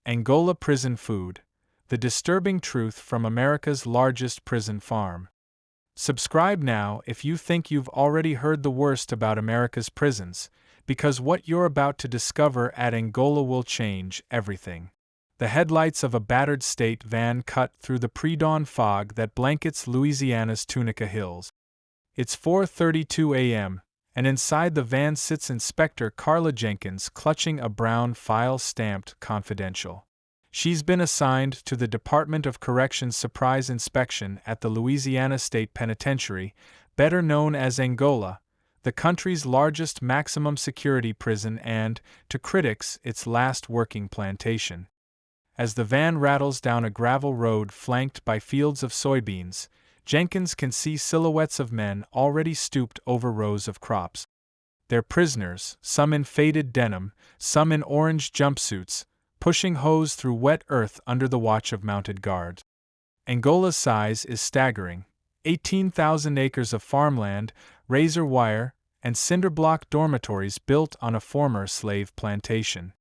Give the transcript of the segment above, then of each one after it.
Angola Prison Food: The Disturbing Truth from America's Largest Prison Farm. Subscribe now if you think you've already heard the worst about America's prisons, because what you're about to discover at Angola will change everything. The headlights of a battered state van cut through the pre-dawn fog that blankets Louisiana's Tunica Hills. It's 4:32 a.m., and inside the van sits Inspector Carla Jenkins clutching a brown file stamped "Confidential." She's been assigned to the Department of Corrections Surprise Inspection at the Louisiana State Penitentiary, better known as Angola, the country's largest maximum security prison and, to critics, its last working plantation. As the van rattles down a gravel road flanked by fields of soybeans, Jenkins can see silhouettes of men already stooped over rows of crops. They're prisoners, some in faded denim, some in orange jumpsuits, pushing hoes through wet earth under the watch of mounted guards. Angola's size is staggering: 18,000 acres of farmland, razor wire, and cinderblock dormitories built on a former slave plantation.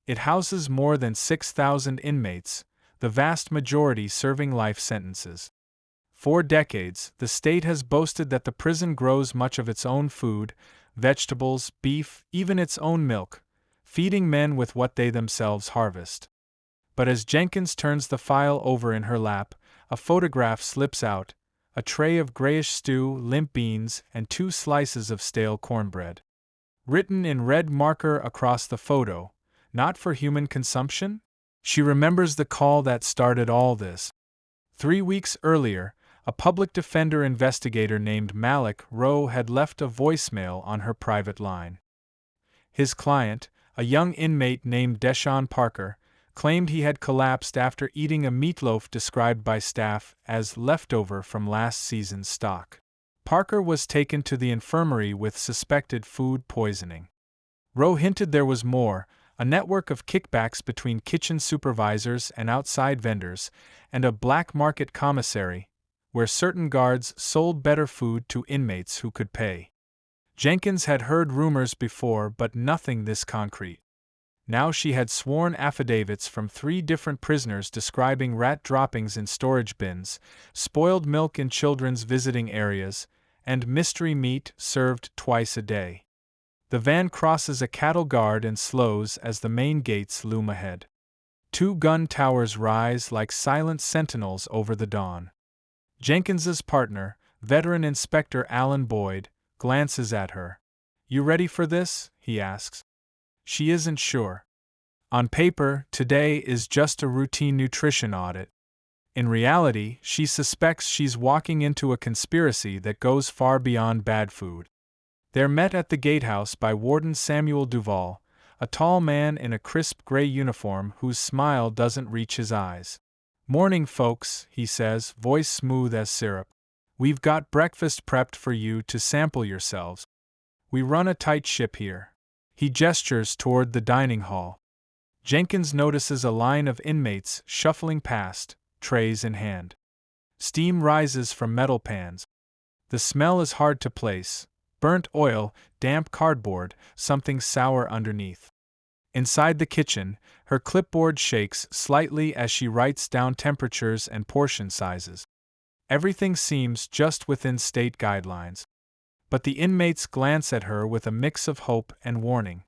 It houses more than 6,000 inmates, the vast majority serving life sentences. For decades, the state has boasted that the prison grows much of its own food, vegetables, beef, even its own milk, feeding men with what they themselves harvest. But as Jenkins turns the file over in her lap, a photograph slips out: a tray of grayish stew, limp beans, and 2 slices of stale cornbread. Written in red marker across the photo: "Not for human consumption?" She remembers the call that started all this. 3 weeks earlier, a public defender investigator named Malik Rowe had left a voicemail on her private line. His client, a young inmate named Deshaun Parker, claimed he had collapsed after eating a meatloaf described by staff as leftover from last season's stock. Parker was taken to the infirmary with suspected food poisoning. Rowe hinted there was more: a network of kickbacks between kitchen supervisors and outside vendors, and a black market commissary, where certain guards sold better food to inmates who could pay. Jenkins had heard rumors before, but nothing this concrete. Now she had sworn affidavits from 3 different prisoners describing rat droppings in storage bins, spoiled milk in children's visiting areas, and mystery meat served twice a day. The van crosses a cattle guard and slows as the main gates loom ahead. 2 gun towers rise like silent sentinels over the dawn. Jenkins's partner, veteran Inspector Alan Boyd, glances at her. "You ready for this?" he asks. She isn't sure. On paper, today is just a routine nutrition audit. In reality, she suspects she's walking into a conspiracy that goes far beyond bad food. They're met at the gatehouse by Warden Samuel Duval, a tall man in a crisp gray uniform whose smile doesn't reach his eyes. "Morning, folks," he says, voice smooth as syrup. "We've got breakfast prepped for you to sample yourselves. We run a tight ship here." He gestures toward the dining hall. Jenkins notices a line of inmates shuffling past, trays in hand. Steam rises from metal pans. The smell is hard to place: burnt oil, damp cardboard, something sour underneath. Inside the kitchen, her clipboard shakes slightly as she writes down temperatures and portion sizes. Everything seems just within state guidelines. But the inmates glance at her with a mix of hope and warning.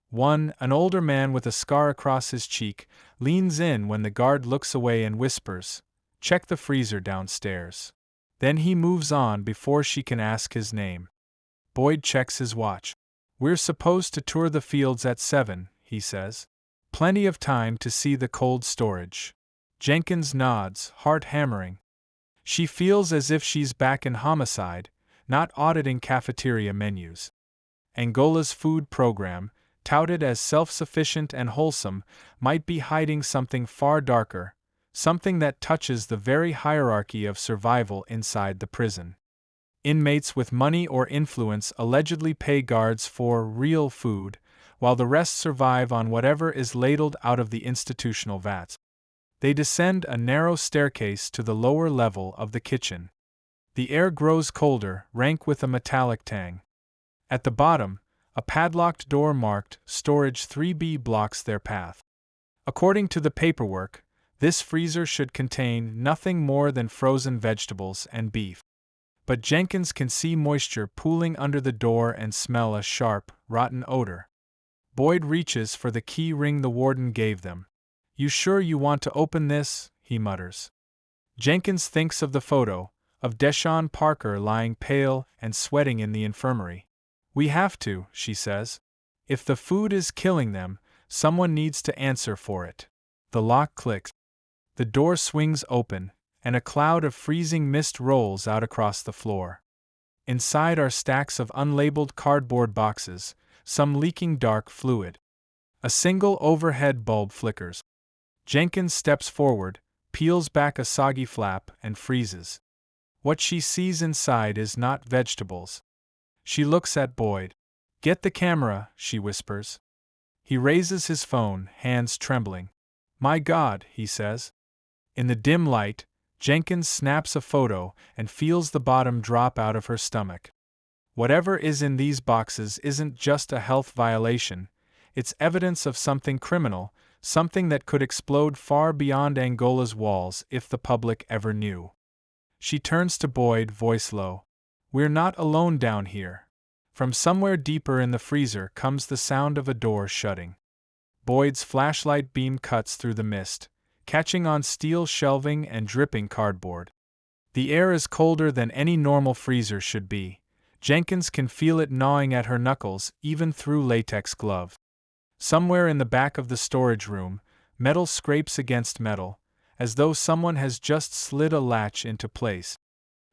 One, an older man with a scar across his cheek, leans in when the guard looks away and whispers, "Check the freezer downstairs." Then he moves on before she can ask his name. Boyd checks his watch. "We're supposed to tour the fields at 7, he says. "Plenty of time to see the cold storage." Jenkins nods, heart hammering. She feels as if she's back in homicide, not auditing cafeteria menus. Angola's food program, touted as self-sufficient and wholesome, might be hiding something far darker, something that touches the very hierarchy of survival inside the prison. Inmates with money or influence allegedly pay guards for real food, while the rest survive on whatever is ladled out of the institutional vats. They descend a narrow staircase to the lower level of the kitchen. The air grows colder, rank with a metallic tang. At the bottom, a padlocked door marked Storage 3B blocks their path. According to the paperwork, this freezer should contain nothing more than frozen vegetables and beef. But Jenkins can see moisture pooling under the door and smell a sharp, rotten odor. Boyd reaches for the key ring the warden gave them. "You sure you want to open this?" he mutters. Jenkins thinks of the photo, of Deshaun Parker lying pale and sweating in the infirmary. "We have to," she says. "If the food is killing them, someone needs to answer for it." The lock clicks. The door swings open, and a cloud of freezing mist rolls out across the floor. Inside are stacks of unlabeled cardboard boxes, some leaking dark fluid. A single overhead bulb flickers. Jenkins steps forward, peels back a soggy flap, and freezes. What she sees inside is not vegetables. She looks at Boyd. "Get the camera," she whispers. He raises his phone, hands trembling. "My God," he says. In the dim light, Jenkins snaps a photo and feels the bottom drop out of her stomach. Whatever is in these boxes isn't just a health violation, it's evidence of something criminal, something that could explode far beyond Angola's walls if the public ever knew. She turns to Boyd, voice low. "We're not alone down here." From somewhere deeper in the freezer comes the sound of a door shutting. Boyd's flashlight beam cuts through the mist, catching on steel shelving and dripping cardboard. The air is colder than any normal freezer should be. Jenkins can feel it gnawing at her knuckles, even through latex gloves. Somewhere in the back of the storage room, metal scrapes against metal, as though someone has just slid a latch into place.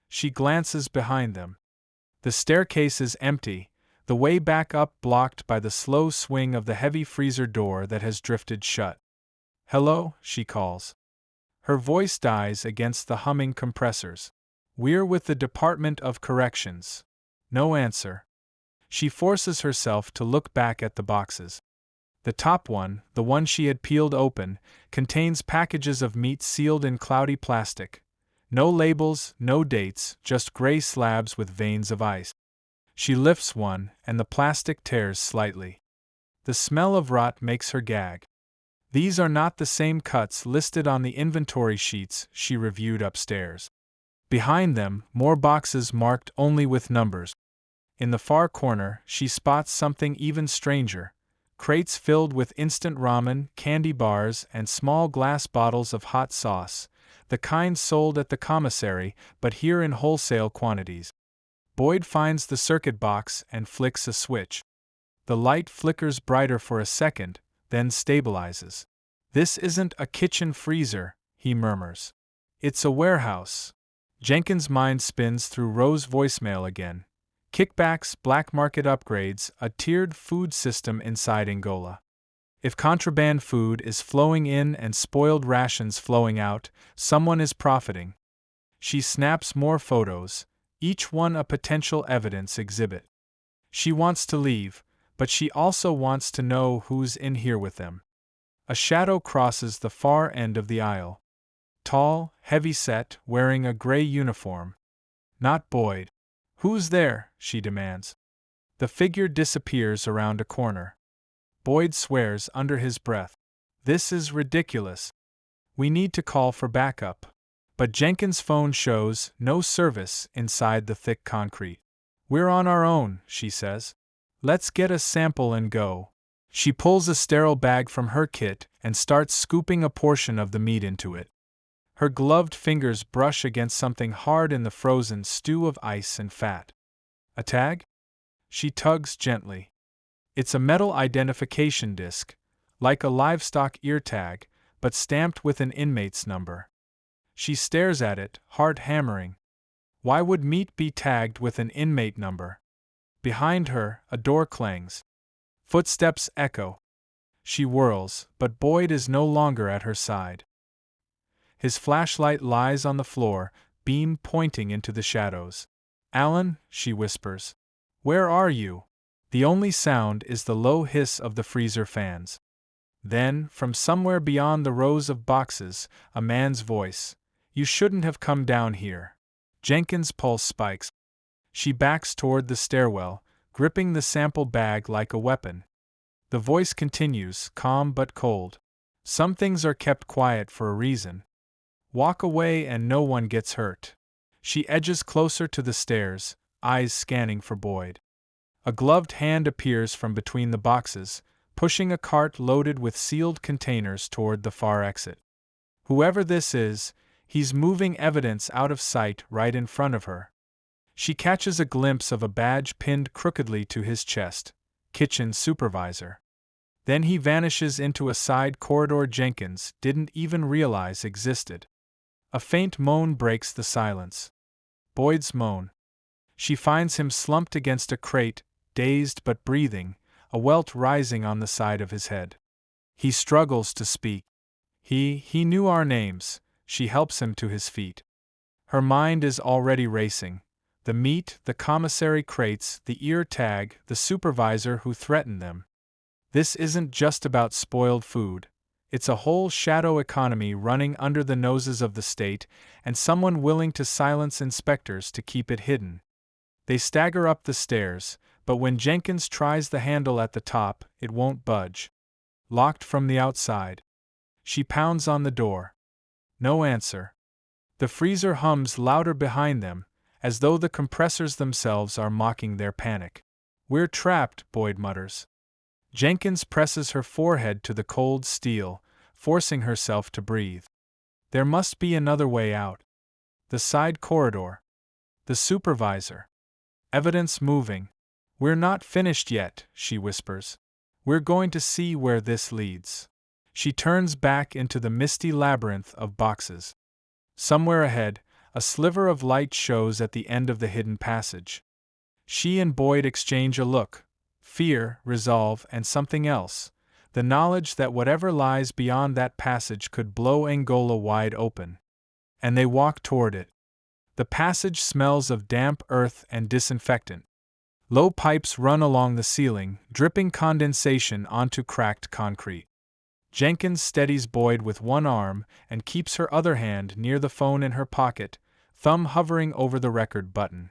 She glances behind them. The staircase is empty, the way back up blocked by the slow swing of the heavy freezer door that has drifted shut. "Hello," she calls. Her voice dies against the humming compressors. "We're with the Department of Corrections." No answer. She forces herself to look back at the boxes. The top one, the one she had peeled open, contains packages of meat sealed in cloudy plastic. No labels, no dates, just gray slabs with veins of ice. She lifts one, and the plastic tears slightly. The smell of rot makes her gag. These are not the same cuts listed on the inventory sheets she reviewed upstairs. Behind them, more boxes marked only with numbers. In the far corner, she spots something even stranger. Crates filled with instant ramen, candy bars, and small glass bottles of hot sauce, the kind sold at the commissary, but here in wholesale quantities. Boyd finds the circuit box and flicks a switch. The light flickers brighter for a second, then stabilizes. "This isn't a kitchen freezer," he murmurs. "It's a warehouse." Jenkins' mind spins through Rose's voicemail again. Kickbacks, black market upgrades, a tiered food system inside Angola. If contraband food is flowing in and spoiled rations flowing out, someone is profiting. She snaps more photos, each one a potential evidence exhibit. She wants to leave, but she also wants to know who's in here with them. A shadow crosses the far end of the aisle. Tall, heavy-set, wearing a gray uniform. Not Boyd. "Who's there?" she demands. The figure disappears around a corner. Boyd swears under his breath. "This is ridiculous. We need to call for backup." But Jenkins' phone shows no service inside the thick concrete. "We're on our own," she says. "Let's get a sample and go." She pulls a sterile bag from her kit and starts scooping a portion of the meat into it. Her gloved fingers brush against something hard in the frozen stew of ice and fat. "A tag?" She tugs gently. It's a metal identification disc, like a livestock ear tag, but stamped with an inmate's number. She stares at it, heart hammering. Why would meat be tagged with an inmate number? Behind her, a door clangs. Footsteps echo. She whirls, but Boyd is no longer at her side. His flashlight lies on the floor, beam pointing into the shadows. "Alan," she whispers. "Where are you?" The only sound is the low hiss of the freezer fans. Then, from somewhere beyond the rows of boxes, a man's voice. "You shouldn't have come down here." Jenkins' pulse spikes. She backs toward the stairwell, gripping the sample bag like a weapon. The voice continues, calm but cold. Some things are kept quiet for a reason. Walk away and no one gets hurt. She edges closer to the stairs, eyes scanning for Boyd. A gloved hand appears from between the boxes, pushing a cart loaded with sealed containers toward the far exit. Whoever this is, he's moving evidence out of sight right in front of her. She catches a glimpse of a badge pinned crookedly to his chest, kitchen supervisor. Then he vanishes into a side corridor Jenkins didn't even realize existed. A faint moan breaks the silence. Boyd's moan. She finds him slumped against a crate, dazed but breathing, a welt rising on the side of his head. He struggles to speak. He knew our names. She helps him to his feet. Her mind is already racing. The meat, the commissary crates, the ear tag, the supervisor who threatened them. This isn't just about spoiled food. It's a whole shadow economy running under the noses of the state, and someone willing to silence inspectors to keep it hidden. They stagger up the stairs, but when Jenkins tries the handle at the top, it won't budge. Locked from the outside. She pounds on the door. No answer. The freezer hums louder behind them, as though the compressors themselves are mocking their panic. "We're trapped," Boyd mutters. Jenkins presses her forehead to the cold steel, forcing herself to breathe. There must be another way out. The side corridor. The supervisor. Evidence moving. "We're not finished yet," she whispers. "We're going to see where this leads." She turns back into the misty labyrinth of boxes. Somewhere ahead, a sliver of light shows at the end of the hidden passage. She and Boyd exchange a look. Fear, resolve, and something else. The knowledge that whatever lies beyond that passage could blow Angola wide open. And they walk toward it. The passage smells of damp earth and disinfectant. Low pipes run along the ceiling, dripping condensation onto cracked concrete. Jenkins steadies Boyd with one arm and keeps her other hand near the phone in her pocket, thumb hovering over the record button.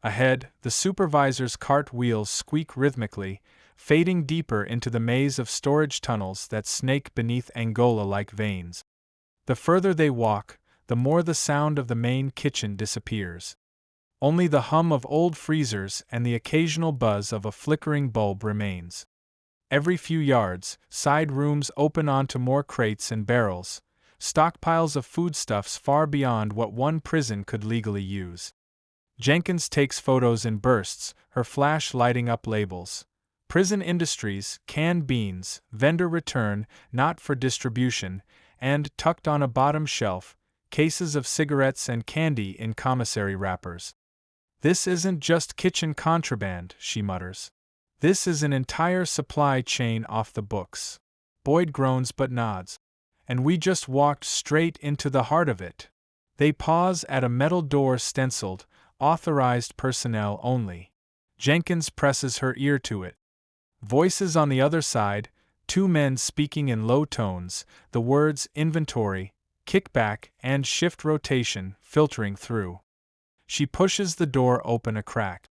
Ahead, the supervisor's cart wheels squeak rhythmically, fading deeper into the maze of storage tunnels that snake beneath Angola like veins. The further they walk, the more the sound of the main kitchen disappears. Only the hum of old freezers and the occasional buzz of a flickering bulb remains. Every few yards, side rooms open onto more crates and barrels, stockpiles of foodstuffs far beyond what one prison could legally use. Jenkins takes photos in bursts, her flash lighting up labels. Prison industries, canned beans, vendor return, not for distribution, and, tucked on a bottom shelf, cases of cigarettes and candy in commissary wrappers. "This isn't just kitchen contraband," she mutters. "This is an entire supply chain off the books." Boyd groans but nods. "And we just walked straight into the heart of it." They pause at a metal door stenciled, "Authorized personnel only." Jenkins presses her ear to it. Voices on the other side, two men speaking in low tones, the words inventory, kickback, and shift rotation filtering through. She pushes the door open a crack.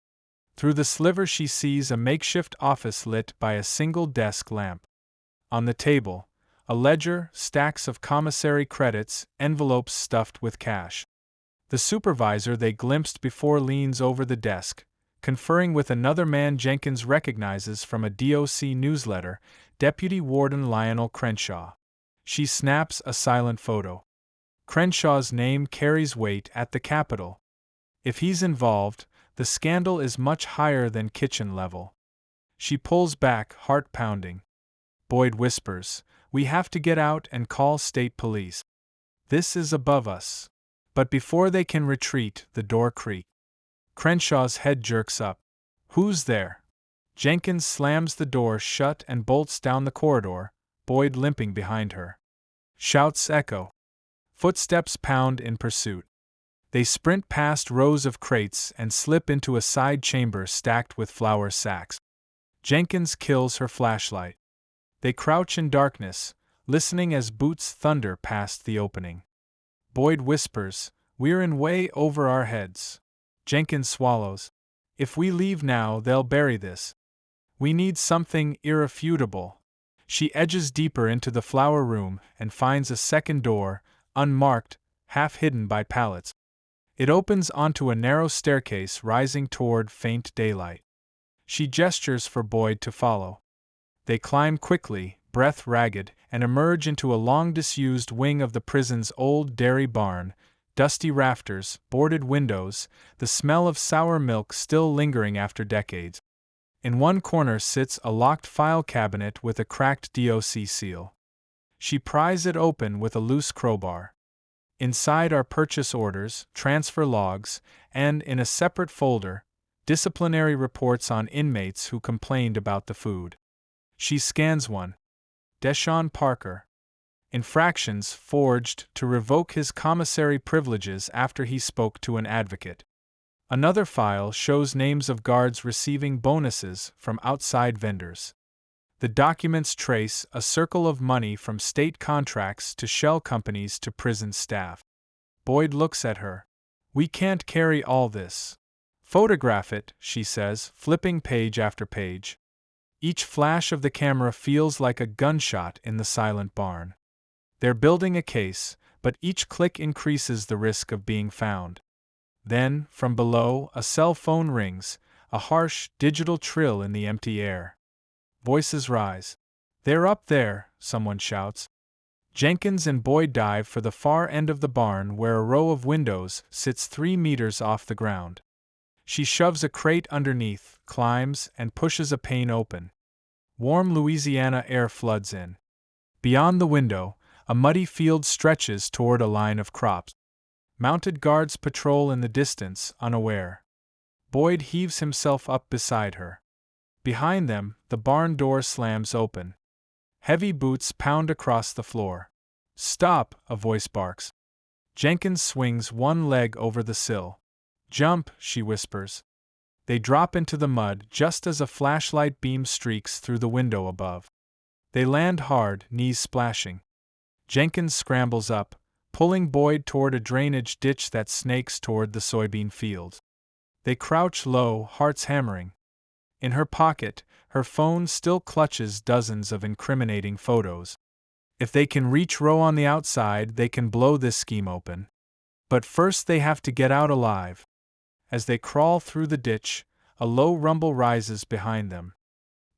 Through the sliver she sees a makeshift office lit by a single desk lamp. On the table, a ledger, stacks of commissary credits, envelopes stuffed with cash. The supervisor they glimpsed before leans over the desk, conferring with another man Jenkins recognizes from a DOC newsletter, Deputy Warden Lionel Crenshaw. She snaps a silent photo. Crenshaw's name carries weight at the Capitol. If he's involved, the scandal is much higher than kitchen level. She pulls back, heart pounding. Boyd whispers, "We have to get out and call state police. This is above us." But before they can retreat, the door creaks. Crenshaw's head jerks up. "Who's there?" Jenkins slams the door shut and bolts down the corridor, Boyd limping behind her. Shouts echo. Footsteps pound in pursuit. They sprint past rows of crates and slip into a side chamber stacked with flour sacks. Jenkins kills her flashlight. They crouch in darkness, listening as boots thunder past the opening. Boyd whispers, "We're in way over our heads." Jenkins swallows. "If we leave now, they'll bury this. We need something irrefutable." She edges deeper into the flower room and finds a second door, unmarked, half hidden by pallets. It opens onto a narrow staircase rising toward faint daylight. She gestures for Boyd to follow. They climb quickly, breath ragged, and emerge into a long disused wing of the prison's old dairy barn, dusty rafters, boarded windows, the smell of sour milk still lingering after decades. In one corner sits a locked file cabinet with a cracked DOC seal. She pries it open with a loose crowbar. Inside are purchase orders, transfer logs, and, in a separate folder, disciplinary reports on inmates who complained about the food. She scans one. Deshaun Parker. Infractions forged to revoke his commissary privileges after he spoke to an advocate. Another file shows names of guards receiving bonuses from outside vendors. The documents trace a circle of money from state contracts to shell companies to prison staff. Boyd looks at her. "We can't carry all this." "Photograph it," she says, flipping page after page. Each flash of the camera feels like a gunshot in the silent barn. They're building a case, but each click increases the risk of being found. Then, from below, a cell phone rings, a harsh, digital trill in the empty air. Voices rise. "They're up there," someone shouts. Jenkins and Boyd dive for the far end of the barn where a row of windows sits 3 meters off the ground. She shoves a crate underneath, climbs, and pushes a pane open. Warm Louisiana air floods in. Beyond the window, a muddy field stretches toward a line of crops. Mounted guards patrol in the distance, unaware. Boyd heaves himself up beside her. Behind them, the barn door slams open. Heavy boots pound across the floor. "Stop," a voice barks. Jenkins swings one leg over the sill. "Jump," she whispers. They drop into the mud just as a flashlight beam streaks through the window above. They land hard, knees splashing. Jenkins scrambles up, pulling Boyd toward a drainage ditch that snakes toward the soybean fields. They crouch low, hearts hammering. In her pocket, her phone still clutches dozens of incriminating photos. If they can reach Roe on the outside, they can blow this scheme open. But first they have to get out alive. As they crawl through the ditch, a low rumble rises behind them.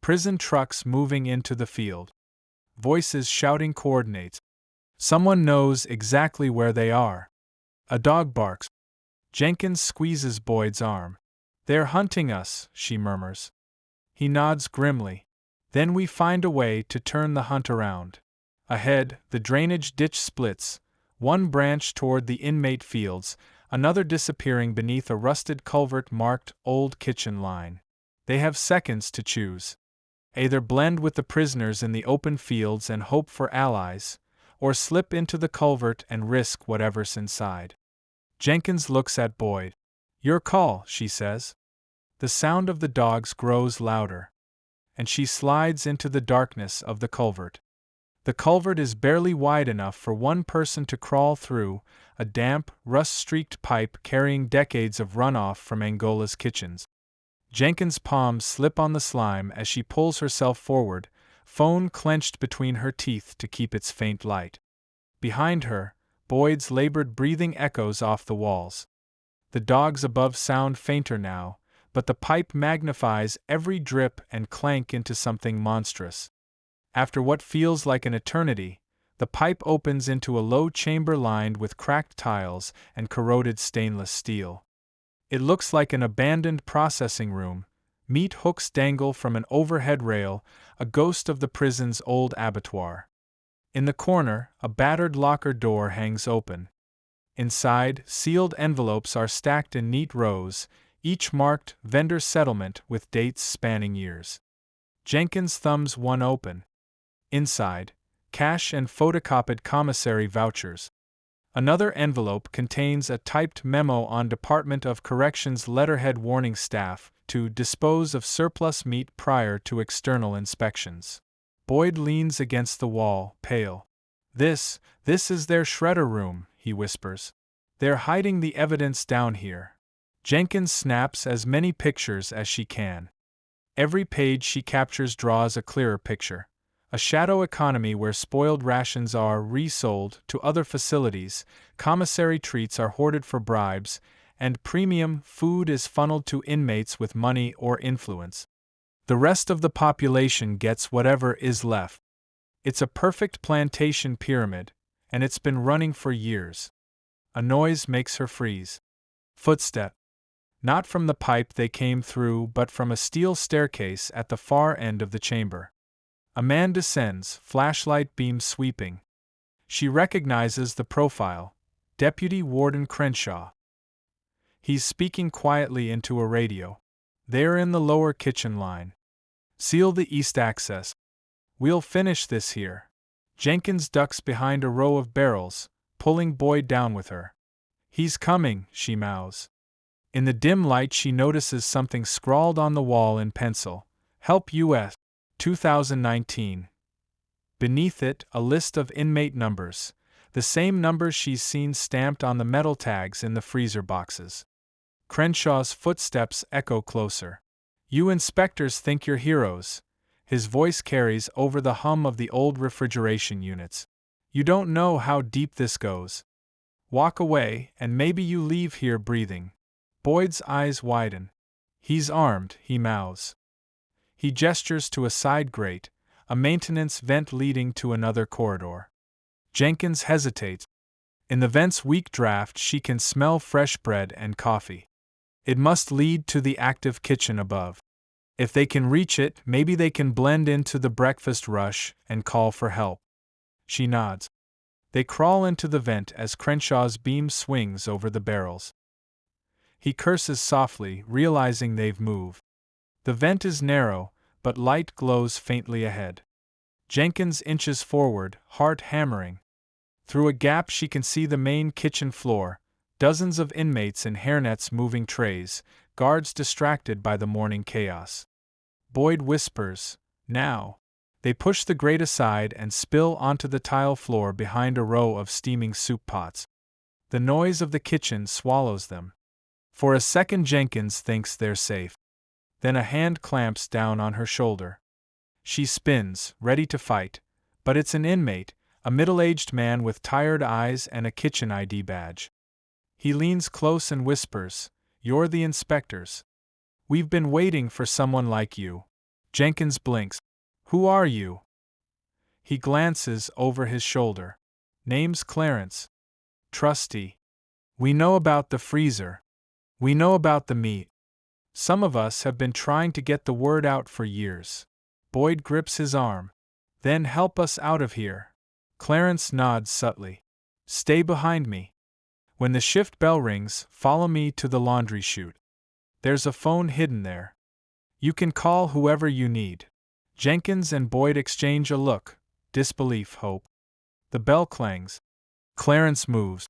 Prison trucks moving into the field. Voices shouting coordinates. Someone knows exactly where they are. A dog barks. Jenkins squeezes Boyd's arm. "They're hunting us," she murmurs. He nods grimly. Then we find a way to turn the hunt around. Ahead, the drainage ditch splits, one branch toward the inmate fields, another disappearing beneath a rusted culvert marked Old Kitchen Line. They have seconds to choose. Either blend with the prisoners in the open fields and hope for allies, or slip into the culvert and risk whatever's inside. Jenkins looks at Boyd. "Your call," she says. The sound of the dogs grows louder, and she slides into the darkness of the culvert. The culvert is barely wide enough for one person to crawl through, a damp, rust-streaked pipe carrying decades of runoff from Angola's kitchens. Jenkins' palms slip on the slime as she pulls herself forward, phone clenched between her teeth to keep its faint light. Behind her, Boyd's labored breathing echoes off the walls. The dogs above sound fainter now, but the pipe magnifies every drip and clank into something monstrous. After what feels like an eternity, the pipe opens into a low chamber lined with cracked tiles and corroded stainless steel. It looks like an abandoned processing room. Meat hooks dangle from an overhead rail, a ghost of the prison's old abattoir. In the corner, a battered locker door hangs open. Inside, sealed envelopes are stacked in neat rows, each marked vendor settlement with dates spanning years. Jenkins thumbs one open. Inside, cash and photocopied commissary vouchers. Another envelope contains a typed memo on Department of Corrections letterhead warning staff to dispose of surplus meat prior to external inspections. Boyd leans against the wall, pale. This is their shredder room," he whispers. "They're hiding the evidence down here." Jenkins snaps as many pictures as she can. Every page she captures draws a clearer picture. A shadow economy where spoiled rations are resold to other facilities, commissary treats are hoarded for bribes, and premium food is funneled to inmates with money or influence. The rest of the population gets whatever is left. It's a perfect plantation pyramid, and it's been running for years. A noise makes her freeze. Footstep. Not from the pipe they came through, but from a steel staircase at the far end of the chamber. A man descends, flashlight beam sweeping. She recognizes the profile, Deputy Warden Crenshaw. He's speaking quietly into a radio. They're in the lower kitchen line. Seal the east access. We'll finish this here. Jenkins ducks behind a row of barrels, pulling Boyd down with her. He's coming, she mouths. In the dim light she notices something scrawled on the wall in pencil. Help U.S. 2019. Beneath it, a list of inmate numbers, the same numbers she's seen stamped on the metal tags in the freezer boxes. Crenshaw's footsteps echo closer. You inspectors think you're heroes. His voice carries over the hum of the old refrigeration units. You don't know how deep this goes. Walk away, and maybe you leave here breathing. Boyd's eyes widen. He's armed, he mouths. He gestures to a side grate, a maintenance vent leading to another corridor. Jenkins hesitates. In the vent's weak draft she can smell fresh bread and coffee. It must lead to the active kitchen above. If they can reach it, maybe they can blend into the breakfast rush and call for help. She nods. They crawl into the vent as Crenshaw's beam swings over the barrels. He curses softly, realizing they've moved. The vent is narrow, but light glows faintly ahead. Jenkins inches forward, heart hammering. Through a gap she can see the main kitchen floor, dozens of inmates in hairnets moving trays, guards distracted by the morning chaos. Boyd whispers, "Now." They push the grate aside and spill onto the tile floor behind a row of steaming soup pots. The noise of the kitchen swallows them. For a second Jenkins thinks they're safe. Then a hand clamps down on her shoulder. She spins, ready to fight, but it's an inmate, a middle-aged man with tired eyes and a kitchen ID badge. He leans close and whispers, "You're the inspectors. We've been waiting for someone like you." Jenkins blinks. "Who are you?" He glances over his shoulder. "Name's Clarence. Trustee. We know about the freezer. We know about the meat. Some of us have been trying to get the word out for years." Boyd grips his arm. "Then help us out of here." Clarence nods subtly. "Stay behind me. When the shift bell rings, follow me to the laundry chute. There's a phone hidden there. You can call whoever you need." Jenkins and Boyd exchange a look, disbelief, hope. The bell clangs. Clarence moves.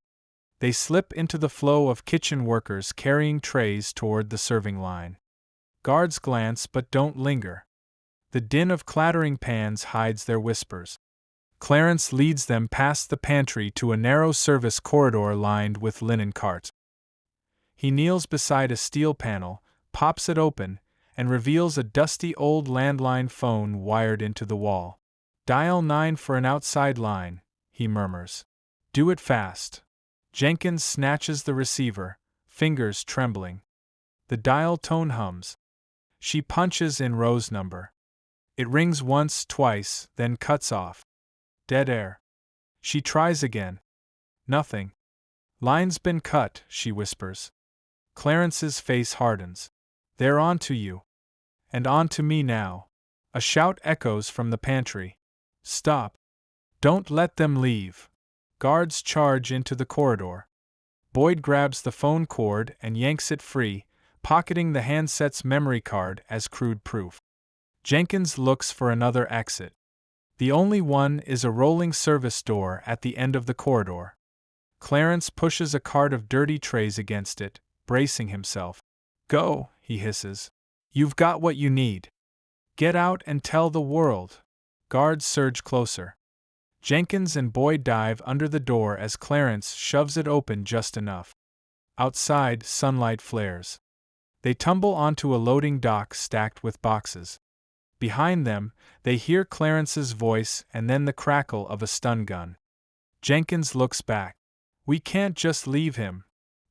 They slip into the flow of kitchen workers carrying trays toward the serving line. Guards glance but don't linger. The din of clattering pans hides their whispers. Clarence leads them past the pantry to a narrow service corridor lined with linen carts. He kneels beside a steel panel, pops it open, and reveals a dusty old landline phone wired into the wall. "Dial 9 for an outside line," he murmurs. "Do it fast." Jenkins snatches the receiver, fingers trembling. The dial tone hums. She punches in Rose's number. It rings once, twice, then cuts off. Dead air. She tries again. Nothing. "Line's been cut," she whispers. Clarence's face hardens. "They're on to you. And on to me now." A shout echoes from the pantry. "Stop. Don't let them leave." Guards charge into the corridor. Boyd grabs the phone cord and yanks it free, pocketing the handset's memory card as crude proof. Jenkins looks for another exit. The only one is a rolling service door at the end of the corridor. Clarence pushes a cart of dirty trays against it, bracing himself. "Go," he hisses. "You've got what you need. Get out and tell the world." Guards surge closer. Jenkins and Boyd dive under the door as Clarence shoves it open just enough. Outside, sunlight flares. They tumble onto a loading dock stacked with boxes. Behind them, they hear Clarence's voice and then the crackle of a stun gun. Jenkins looks back. We can't just leave him.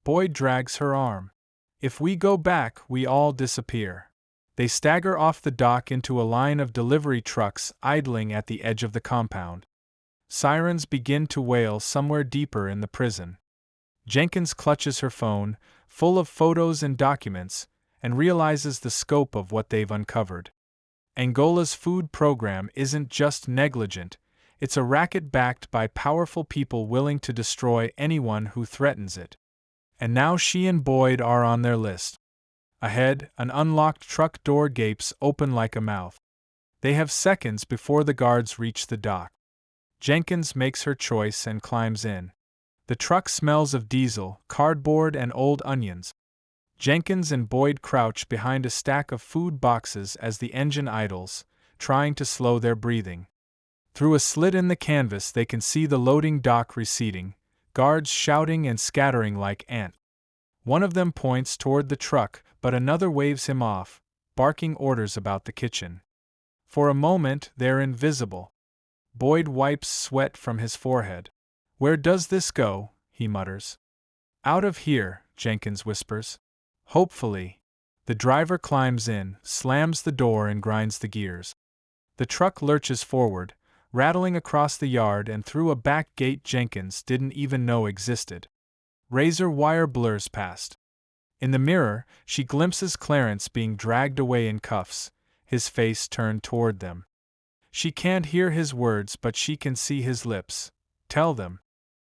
Boyd drags her arm. If we go back, we all disappear. They stagger off the dock into a line of delivery trucks idling at the edge of the compound. Sirens begin to wail somewhere deeper in the prison. Jenkins clutches her phone, full of photos and documents, and realizes the scope of what they've uncovered. Angola's food program isn't just negligent, it's a racket backed by powerful people willing to destroy anyone who threatens it. And now she and Boyd are on their list. Ahead, an unlocked truck door gapes open like a mouth. They have seconds before the guards reach the dock. Jenkins makes her choice and climbs in. The truck smells of diesel, cardboard, and old onions. Jenkins and Boyd crouch behind a stack of food boxes as the engine idles, trying to slow their breathing. Through a slit in the canvas they can see the loading dock receding, guards shouting and scattering like ants. One of them points toward the truck, but another waves him off, barking orders about the kitchen. For a moment they're invisible. Boyd wipes sweat from his forehead. "Where does this go?" he mutters. "Out of here," Jenkins whispers. "Hopefully." The driver climbs in, slams the door and grinds the gears. The truck lurches forward, rattling across the yard and through a back gate Jenkins didn't even know existed. Razor wire blurs past. In the mirror, she glimpses Clarence being dragged away in cuffs, his face turned toward them. She can't hear his words, but she can see his lips. "Tell them."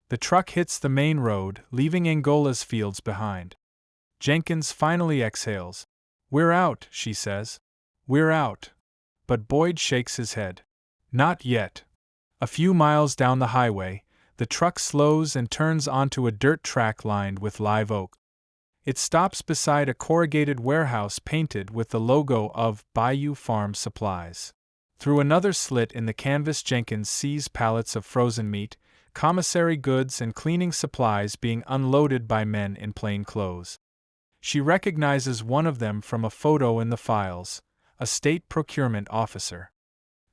The truck hits the main road, leaving Angola's fields behind. Jenkins finally exhales. "We're out," she says. "We're out." But Boyd shakes his head. "Not yet." A few miles down the highway, the truck slows and turns onto a dirt track lined with live oak. It stops beside a corrugated warehouse painted with the logo of Bayou Farm Supplies. Through another slit in the canvas Jenkins sees pallets of frozen meat, commissary goods and cleaning supplies being unloaded by men in plain clothes. She recognizes one of them from a photo in the files, a state procurement officer.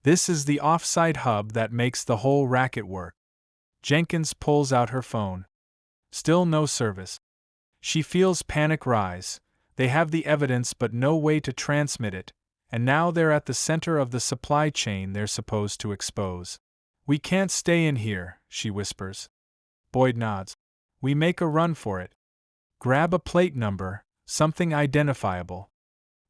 This is the off-site hub that makes the whole racket work. Jenkins pulls out her phone. Still no service. She feels panic rise. They have the evidence but no way to transmit it, and now they're at the center of the supply chain they're supposed to expose. "We can't stay in here," she whispers. Boyd nods. "We make a run for it. Grab a plate number, something identifiable.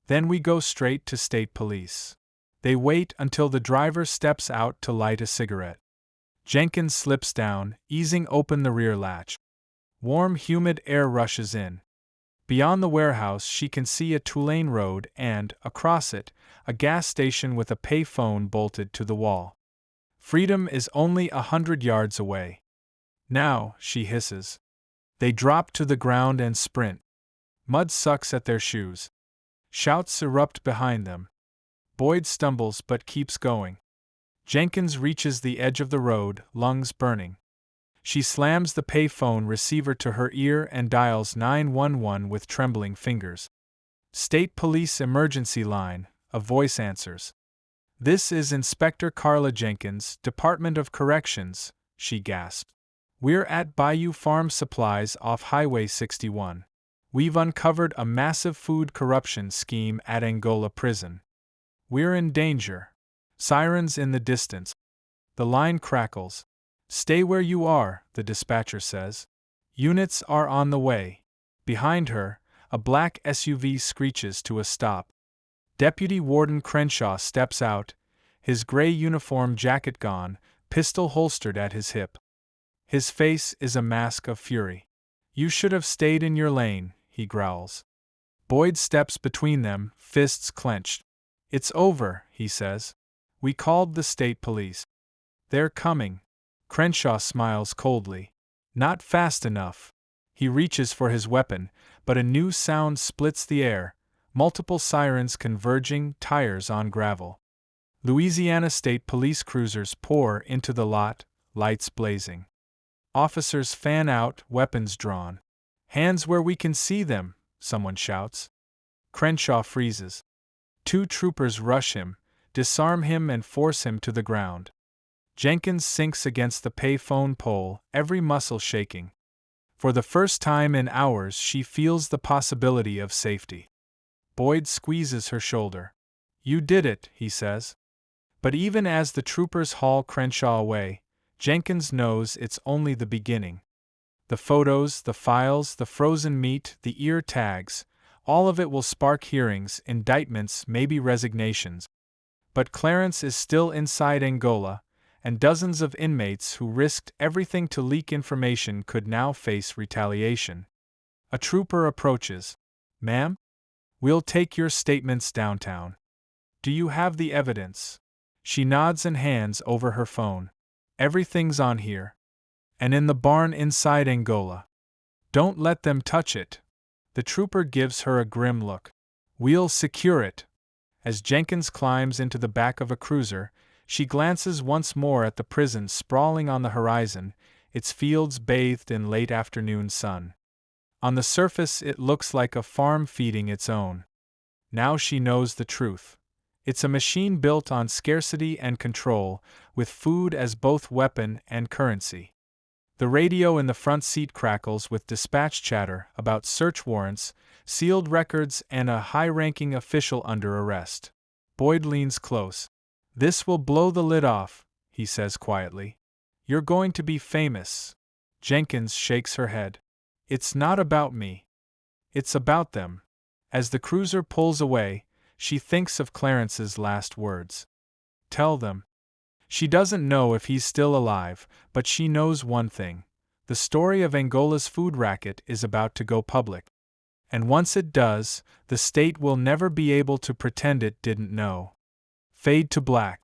Then we go straight to state police." They wait until the driver steps out to light a cigarette. Jenkins slips down, easing open the rear latch. Warm, humid air rushes in. Beyond the warehouse she can see a two-lane road and, across it, a gas station with a pay phone bolted to the wall. Freedom is only 100 yards away. "Now," she hisses. They drop to the ground and sprint. Mud sucks at their shoes. Shouts erupt behind them. Boyd stumbles but keeps going. Jenkins reaches the edge of the road, lungs burning. She slams the payphone receiver to her ear and dials 911 with trembling fingers. "State Police Emergency Line," a voice answers. "This is Inspector Carla Jenkins, Department of Corrections," she gasped. "We're at Bayou Farm Supplies off Highway 61. We've uncovered a massive food corruption scheme at Angola Prison. We're in danger." Sirens in the distance. The line crackles. "Stay where you are," the dispatcher says. "Units are on the way." Behind her, a black SUV screeches to a stop. Deputy Warden Crenshaw steps out, his gray uniform jacket gone, pistol holstered at his hip. His face is a mask of fury. "You should have stayed in your lane," he growls. Boyd steps between them, fists clenched. "It's over," he says. "We called the state police. They're coming." Crenshaw smiles coldly. "Not fast enough." He reaches for his weapon, but a new sound splits the air, multiple sirens converging, tires on gravel. Louisiana State Police cruisers pour into the lot, lights blazing. Officers fan out, weapons drawn. "Hands where we can see them," someone shouts. Crenshaw freezes. Two troopers rush him, disarm him and force him to the ground. Jenkins sinks against the pay-phone pole, every muscle shaking. For the first time in hours she feels the possibility of safety. Boyd squeezes her shoulder. "You did it," he says. But even as the troopers haul Crenshaw away, Jenkins knows it's only the beginning. The photos, the files, the frozen meat, the ear tags, all of it will spark hearings, indictments, maybe resignations. But Clarence is still inside Angola, and dozens of inmates who risked everything to leak information could now face retaliation. A trooper approaches. "Ma'am? We'll take your statements downtown. Do you have the evidence?" She nods and hands over her phone. "Everything's on here. And in the barn inside Angola. Don't let them touch it." The trooper gives her a grim look. "We'll secure it." As Jenkins climbs into the back of a cruiser, she glances once more at the prison sprawling on the horizon, its fields bathed in late afternoon sun. On the surface it looks like a farm feeding its own. Now she knows the truth. It's a machine built on scarcity and control, with food as both weapon and currency. The radio in the front seat crackles with dispatch chatter about search warrants, sealed records, and a high-ranking official under arrest. Boyd leans close. "This will blow the lid off," he says quietly. "You're going to be famous." Jenkins shakes her head. "It's not about me. It's about them." As the cruiser pulls away, she thinks of Clarence's last words. "Tell them." She doesn't know if he's still alive, but she knows one thing. The story of Angola's food racket is about to go public. And once it does, the state will never be able to pretend it didn't know. Fade to black.